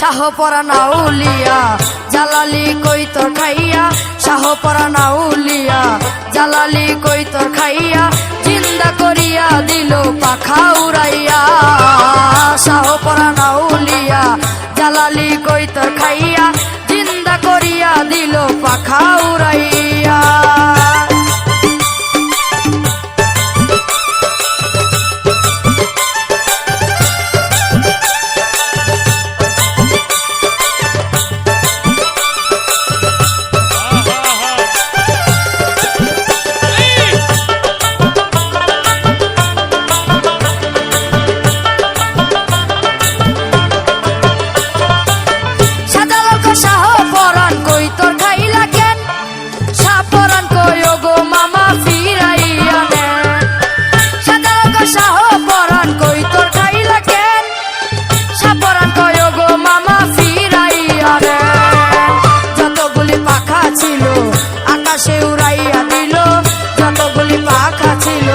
শাহপরাণ আউলিয়া জালালি কই তোর খাইয়া, শাহপরাণ আউলিয়া জালালি কই তোর খাইয়া, জিন্দা করিয়া দিল পাখা উড়াইয়া। শাহপরাণ আউলিয়া জালালি কই তোর খাইয়া, জিন্দা করিয়া দিল পাখা উড়াইয়া। শাহপরাণ কই তোর খাইলা কেন, শাহপরাণ কই ওগো মামা ফিরাইয়া নেন। শাহপরাণ কই তোর খাইলা কেন, শাহপরাণ কই ওগো মামা ফিরাইয়া নেন। যতগুলি পাখা ছিল আকাশে উড়াইয়া দিল, যতগুলি পাখা ছিল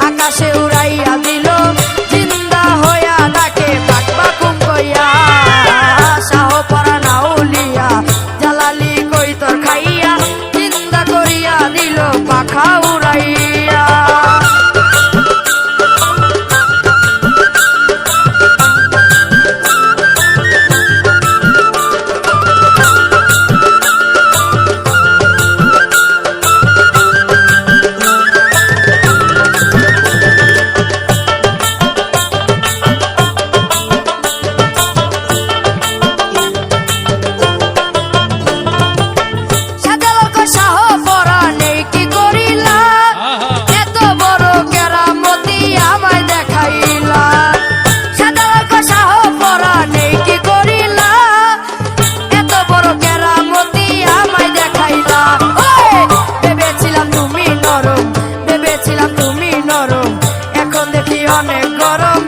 আকাশে উড়াইয়া দিল, জিন্দা হইয়া ডাকে পাক পাকুম কইয়া। শাহপরাণ আউলিয়া জালালি কই তোর খাইয়া, জিন্দা করিয়া দিল পাখা উড়াইয়া। শাহপরাণ কি করিলা, এত বড় কেরামতি আমায় দেখাইলা। শাহপরাণ কি করিলা, এত বড় কেরামতি আমায় দেখাইলা। ভেবেছিলাম তুমি নরম, ভেবেছিলাম তুমি নরম, এখন দেখি অনেক গরম।